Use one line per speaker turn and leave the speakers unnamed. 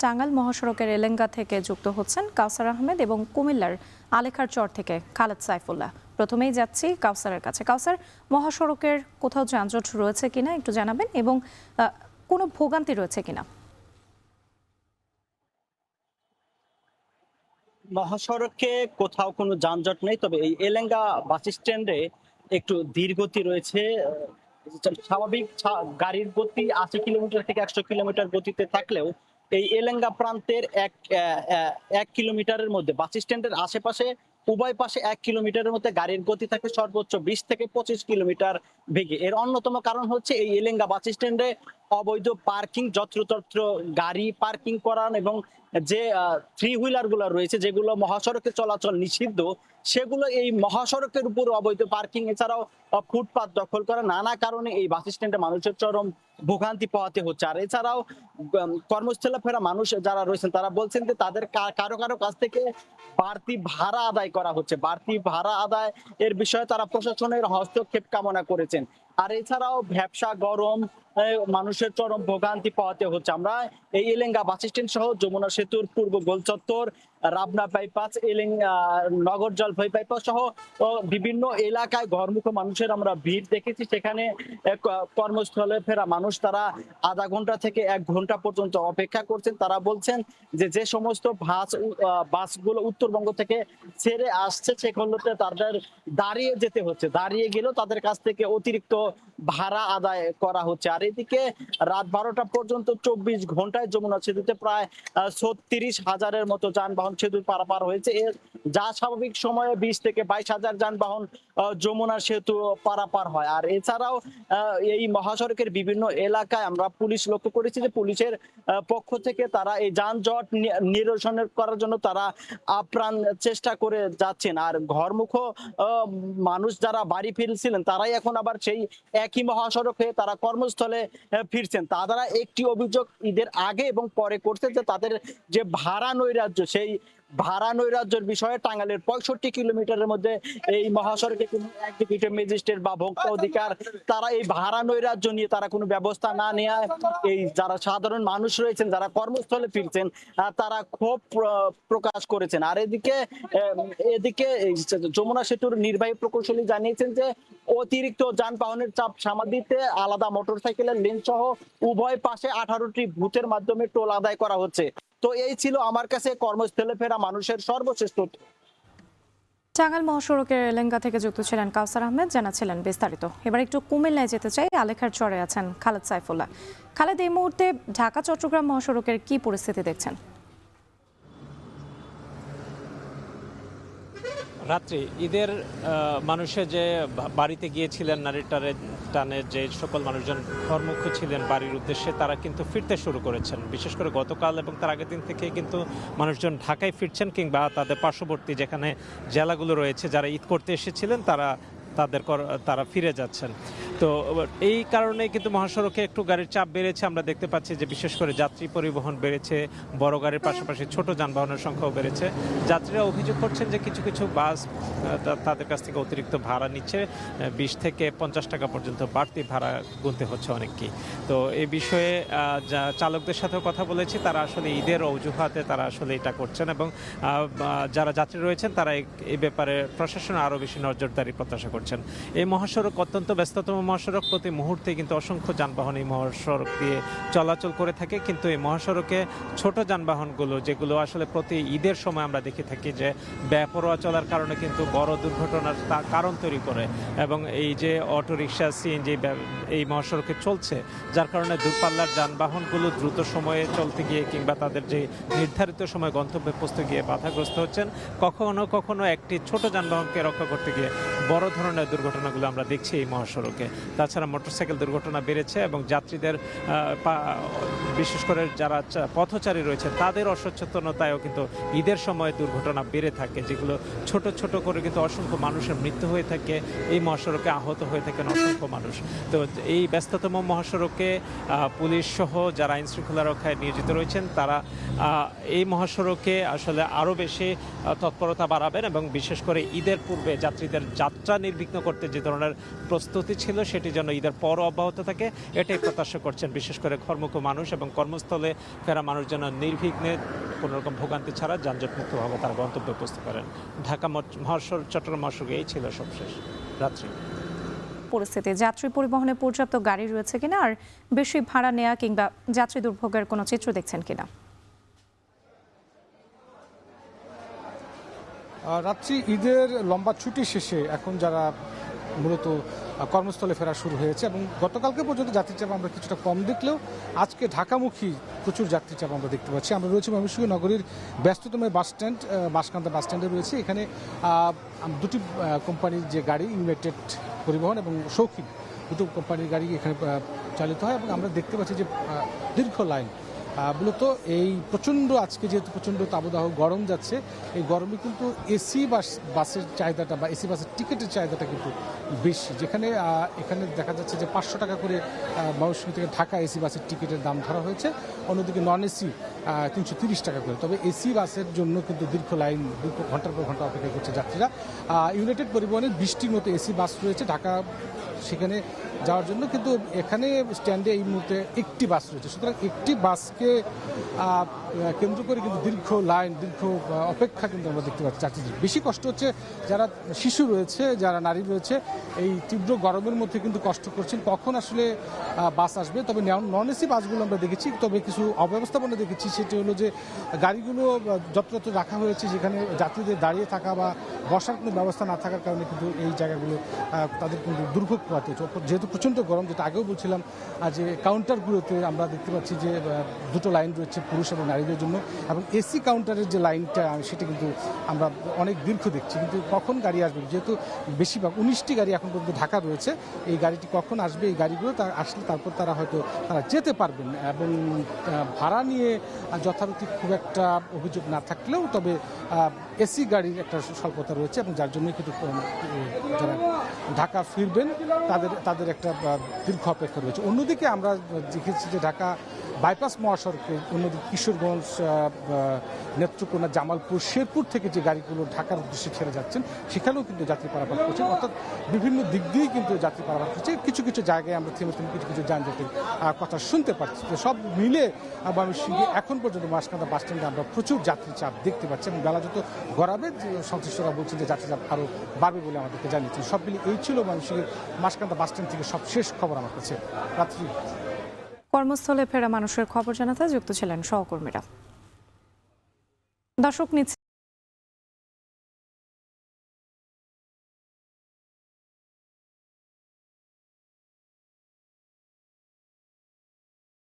টাঙ্গাইল মহাসড়কের এলেঙ্গা থেকে যুক্ত হচ্ছেন কাউসার আহমেদ এবং কুমিল্লার আলেখার চর থেকে খালেদ সাইফুল্লাহ। প্রথমেই যাচ্ছি কাউসারের কাছে। কাউসার, মহাসড়কের কোথাও যানজট রয়েছে কিনা একটু জানাবেন এবং কোনো ভোগান্তি রয়েছে কিনা?
মহাসড়কে কোথাও কোনো যানজট নেই, তবে এই এলেঙ্গা বাস স্ট্যান্ডে একটু ধীর গতি রয়েছে। স্বাভাবিক গাড়ির গতি ৮০ কিলোমিটার থেকে ১০০ কিলোমিটার গতিতে থাকলেও এই এলেঙ্গা প্রান্তের ১ কিলোমিটারের মধ্যে বাস স্ট্যান্ডের আশেপাশে উভয় পাশে ১ কিলোমিটারের মধ্যে গাড়ির গতি থাকে সর্বোচ্চ ২০ থেকে ২৫ কিলোমিটার বেগে। এর অন্যতম কারণ হচ্ছে এই এলেঙ্গা বাস স্ট্যান্ডে অবৈধ পার্কিং, যত্রতত্র গাড়ি পার্কিং করান এবং যে থ্রি হুইলার গুলো রয়েছে যেগুলো মহাসড়কে চলাচল নিষিদ্ধ, সেগুলো এই মহাসড়কের উপর অবৈধ পার্কিং, এছাড়াও ফুটপাত দখল করা, নানা কারণে এই বাস স্ট্যান্ডে মানুষের চরম ভোগান্তি পোহাতে হচ্ছে। আর এছাড়াও কর্মস্থলে ফেরা মানুষ যারা রয়েছেন তারা বলছেন যে তাদের কারো কারো কাছ থেকে বাড়তি ভাড়া আদায় করা হচ্ছে। বাড়তি ভাড়া আদায় এর বিষয়ে তারা প্রশাসনের হস্তক্ষেপ কামনা করেছেন। আর এছাড়াও ব্যবসা গরম, মানুষের চরম ভোগান্তি পোহাতে হচ্ছে। আমরা এই এলেঙ্গা বাস স্ট্যান্ড সহ যমুনা সেতুর পূর্ব গোলচত্বর, রাবনা বাইপাস, নগর জলপাই বাইপাস সহ বিভিন্ন এলাকায় ঘরমুখ মানুষের আমরা ভিড় দেখেছি। সেখানে কর্মস্থলে ফেরা মানুষ তারা আধা ঘন্টা থেকে ১ ঘন্টা পর্যন্ত অপেক্ষা করছেন। তারা বলছেন যে যে সমস্ত বাসগুলো উত্তরবঙ্গ থেকে ছেড়ে আসছে সেগুলোতে তাদের দাঁড়িয়ে যেতে হচ্ছে, দাঁড়িয়ে গেলেও তাদের কাছ থেকে অতিরিক্ত ভাড়া আদায় করা হচ্ছে। আর এদিকে রাত ১২টা পর্যন্ত ২৪ ঘন্টায় যমুনা সেতুতে প্রায় ৩৬,০০০-এর মতো যানবাহন সেতু পারাপার হয়েছে। যা স্বাভাবিক সময়ে ২০ থেকে ২২,০০০ যানবাহন যমুনা সেতু পারাপার হয়। আর এছাড়াও এই মহাসড়কের বিভিন্ন এলাকায় আমরা পুলিশ লক্ষ্য করেছি যে পুলিশের পক্ষ থেকে তারা এই যানজট নিরসন করার জন্য তারা আপ্রাণ চেষ্টা করে যাচ্ছেন। আর ঘরমুখ মানুষ যারা বাড়ি ফিরছিলেন তারাই এখন আবার সেই একই মহাসড়কে তারা কর্মস্থলে ফিরছেন। তারা একটি অভিযোগ ঈদের আগে এবং পরে করছে যে তাদের যে ভাড়া নৈরাজ্য, সেই ভাড়া নৈরাজ্যের বিষয়ে টাঙ্গাইলের ৬৫ কিলোমিটারের মধ্যে এই মহাসড়কে কোনো এক্সিকিউটিভ ম্যাজিস্ট্রেট বা ভোক্তা অধিকার তারা এই ভাড়া নৈরাজ্য নিয়ে তারা কোনো ব্যবস্থা না নেয় এই যারা সাধারণ মানুষ রয়েছেন যারা কর্মস্থলে ফিরছেন তারা ক্ষোভ প্রকাশ করেছেন। আর এদিকে যমুনা সেতুর নির্বাহী প্রকৌশলী জানিয়েছেন যে অতিরিক্ত যানবাহনের চাপ সামাল দিতে আলাদা মোটরসাইকেলের লেন সহ উভয় পাশে ১৮টি বুথের মাধ্যমে টোল আদায় করা হচ্ছে। তো এই ছিল আমার কাছে কর্মস্থলে ফেরা মানুষের সর্বশেষ তথ্য।
টাঙ্গাইল মহাসড়কের এলেঙ্গা থেকে যুক্ত ছিলেন কাউসার আহমেদ, জানাচ্ছিলেন বিস্তারিত। এবার একটু কুমিল্লায় যেতে চাই। আলেখার চরে আছেন খালেদ সাইফুল্লাহ। খালেদ, এই মুহূর্তে ঢাকা চট্টগ্রাম মহাসড়কের কি পরিস্থিতি দেখছেন?
রাত্রি ঈদের মানুষে যে বাড়িতে গিয়েছিলেন, নারীর টানে যে সকল মানুষজন ঘরমুখ ছিলেন বাড়ির উদ্দেশ্যে, তারা কিন্তু ফিরতে শুরু করেছেন। বিশেষ করে গতকাল এবং তার আগের দিন থেকে কিন্তু মানুষজন ঢাকায় ফিরছেন কিংবা তাদের পার্শ্ববর্তী যেখানে জেলাগুলো রয়েছে যারা ঈদ করতে এসেছিলেন তারা ফিরে যাচ্ছেন। তো এই কারণে কিন্তু মহাসড়কে একটু গাড়ির চাপ বেড়েছে। আমরা দেখতে পাচ্ছি যে বিশেষ করে যাত্রী পরিবহন বেড়েছে, বড় গাড়ির পাশাপাশি ছোট যানবাহনের সংখ্যাও বেড়েছে। যাত্রীরা অভিযোগ করছেন যে কিছু কিছু বাস তাদের কাছ থেকে অতিরিক্ত ভাড়া নিচ্ছে, ২০ থেকে ৫০ টাকা পর্যন্ত বাড়তি ভাড়া গুনতে হচ্ছে অনেককেই। তো এই বিষয়ে চালকদের সাথেও কথা বলেছি, তারা আসলে ঈদের অজুহাতে তারা আসলে এটা করছেন এবং যারা যাত্রী রয়েছেন তারা এই ব্যাপারে প্রশাসন আরও বেশি নজরদারি প্রত্যাশা করছেন। এই মহাসড়ক অত্যন্ত ব্যস্ততম মহাসড়ক, প্রতি মুহূর্তে কিন্তু অসংখ্য যানবাহন এই মহাসড়ক দিয়ে চলাচল করে থাকে। কিন্তু এই মহাসড়কে ছোট যানবাহনগুলো যেগুলো আসলে প্রতি ঈদের সময় আমরা দেখে থাকি যে বেপরোয়া চলার কারণে কিন্তু বড় দুর্ঘটনার কারণ তৈরি করে এবং এই যে অটোরিকশা, সিএনজি এই মহাসড়কে চলছে, যার কারণে দূরপাল্লার যানবাহনগুলো দ্রুত সময়ে চলতে গিয়ে কিংবা তাদের যে নির্ধারিত সময় গন্তব্যে পৌঁছতে গিয়ে বাধাগ্রস্ত হচ্ছেন। কখনো কখনো একটি ছোট যানবাহনকে রক্ষা করতে গিয়ে বড় ধরনের দুর্ঘটনাগুলো আমরা দেখছি এই মহাসড়কে। তাছাড়া মোটরসাইকেল দুর্ঘটনা বেড়েছে এবং যাত্রীদের বিশেষ করে যারা পথচারী রয়েছে তাদের অসচেতনতায়ও কিন্তু ঈদের সময় দুর্ঘটনা বেড়ে থাকে, যেগুলো ছোট ছোট করে কিন্তু অসংখ্য মানুষের মৃত্যু হয়ে থাকে। এই মহাসড়কে আহত হয়ে থাকেন অসংখ্য মানুষ। তো এই ব্যস্ততম মহাসড়কে পুলিশ সহ যারা আইন শৃঙ্খলা রক্ষায় নিয়োজিত রয়েছেন তারা এই মহাসড়কে আসলে আরও বেশি তৎপরতা বাড়াবেন এবং বিশেষ করে ঈদের পূর্বে যাত্রীদের যাত্রা নির্বিঘ্ন করতে যে ধরনের প্রস্তুতি ছিল সেটি যেন ঈদের পরও অব্যাহত থাকে এটাই প্রত্যাশা করছেন বিশেষ করে ঘরমুখী মানুষ এবং কর্মস্থলে ফেরা মানুষ যেন নির্বিঘ্নে কোনো রকম ভোগান্তি ছাড়া যানজটমুক্তভাবে তারা গন্তব্যে পৌঁছতে পারেন। ঢাকা মহাসড়ক চট্টগ্রাম মহাসড়কে এই ছিল সবশেষ রাত্রি
পরিস্থিতি। যাত্রী পরিবহনে পর্যাপ্ত গাড়ি রয়েছে কিনা আর বেশি ভাড়া নেওয়া কিংবা যাত্রী দুর্ভোগের কোনো চিত্র দেখছেন কিনা?
রাত্রি ঈদের লম্বা ছুটি শেষে এখন যারা মূলত কর্মস্থলে ফেরা শুরু হয়েছে এবং গতকালকে পর্যন্ত যাত্রী চাপ আমরা কিছুটা কম দেখলেও আজকে ঢাকামুখী প্রচুর যাত্রী চাপ আমরা দেখতে পাচ্ছি। আমরা রয়েছি ময়মনসিংহ নগরীর ব্যস্ততম বাস স্ট্যান্ড বাসকান্দা বাস স্ট্যান্ডে রয়েছে। এখানে দুটি কোম্পানির যে গাড়ি ইউনাইটেড পরিবহন এবং শৌখিন দুটো কোম্পানির গাড়ি এখানে চালিত হয় এবং আমরা দেখতে পাচ্ছি যে দীর্ঘ লাইন। মূলত এই প্রচণ্ড আজকে যেহেতু প্রচণ্ড তাবদাহ গরম যাচ্ছে এই গরমে কিন্তু এসি বাসের চাহিদাটা বা এসি বাসের টিকিটের চাহিদাটা কিন্তু বেশি, যেখানে এখানে দেখা যাচ্ছে যে 500 টাকা করে ময়মনসিংহ থেকে ঢাকা এসি বাসের টিকিটের দাম ধরা হয়েছে, অন্যদিকে নন এসি 330 টাকা করে। তবে এসি বাসের জন্য কিন্তু দীর্ঘ লাইন ঘন্টার পর ঘন্টা অপেক্ষা করছে যাত্রীরা। ইউনাইটেড পরিবহনের 20টির মতো এসি বাস রয়েছে ঢাকা সেখানে যাওয়ার জন্য, কিন্তু এখানে স্ট্যান্ডে এই মুহূর্তে একটি বাস রয়েছে। সুতরাং একটি বাসকে কেন্দ্র করে কিন্তু দীর্ঘ লাইন দীর্ঘ অপেক্ষা কিন্তু আমরা দেখতে পাচ্ছি যাত্রীদের। বেশি কষ্ট হচ্ছে যারা শিশু রয়েছে, যারা নারী রয়েছে, এই তীব্র গরমের মধ্যে কিন্তু কষ্ট করছেন কখন আসলে বাস আসবে। তবে নন এসি বাসগুলো আমরা দেখেছি, তবে কিছু অব্যবস্থাপনা দেখেছি, সেটি হলো যে গাড়িগুলো যত্রতত্র রাখা হয়েছে যেখানে যাত্রীদের দাঁড়িয়ে থাকা বা বসার কোনো ব্যবস্থা না থাকার কারণে কিন্তু এই জায়গাগুলো তাদের কিন্তু দুর্ভোগ পোহাতে হচ্ছে। যেহেতু প্রচণ্ড গরম, যেটা আগেও বলছিলাম যে কাউন্টারগুলোতে আমরা দেখতে পাচ্ছি যে দুটো লাইন রয়েছে পুরুষ এবং নারীদের জন্য, এবং এসি কাউন্টারের যে লাইনটা সেটা কিন্তু আমরা অনেক দীর্ঘ দেখছি। কিন্তু কখন গাড়ি আসবে, যেহেতু বেশিরভাগ 19টি গাড়ি এখন পর্যন্ত ঢাকা রয়েছে, এই গাড়িটি কখন আসবে, এই গাড়িগুলো আসলে তারপর তারা হয়তো যেতে পারবেন। এবং ভাড়া নিয়ে যথারীতি খুব একটা অভিযোগ না থাকলেও তবে এসি গাড়ির একটা স্বল্পতা রয়েছে এবং যার জন্যই কিন্তু যারা ঢাকা ফিরবেন তাদের একটা দীর্ঘ অপেক্ষা রয়েছে। অন্যদিকে আমরা দেখেছি যে ঢাকা বাইপাস মহাসড়কে অন্যদিকে কিশোরগঞ্জ, নেত্রকোনা, জামালপুর, শেরপুর থেকে যে গাড়িগুলো ঢাকার উদ্দেশ্যে ছেড়ে যাচ্ছেন সেখানেও কিন্তু যাত্রী পারাপার করছে, অর্থাৎ বিভিন্ন দিক দিয়েই কিন্তু যাত্রী পারাপার করছে। কিছু কিছু জায়গায় আমরা থেমে কিছু কিছু যানজটের কথা শুনতে পাচ্ছি। তো সব মিলে ময়মনসিংহে এখন পর্যন্ত মাসকান্দা বাস স্ট্যান্ডে আমরা প্রচুর যাত্রী চাপ দেখতে পাচ্ছি এবং বেলা যত গড়াবে সংশ্লিষ্টরা বলছেন যে যাত্রী চাপ আরও বাড়বে বলে আমাদেরকে জানিয়েছেন। সব মিলিয়ে এই ছিল ময়মনসিংহের মাসকান্দা বাস স্ট্যান্ড থেকে সব শেষ খবর আমার কাছে। রাত্রি
কর্মস্থলে ফেরা মানুষের খবর জানাতে যুক্ত ছিলেন সহকর্মীরা। দর্শক নিচ্ছে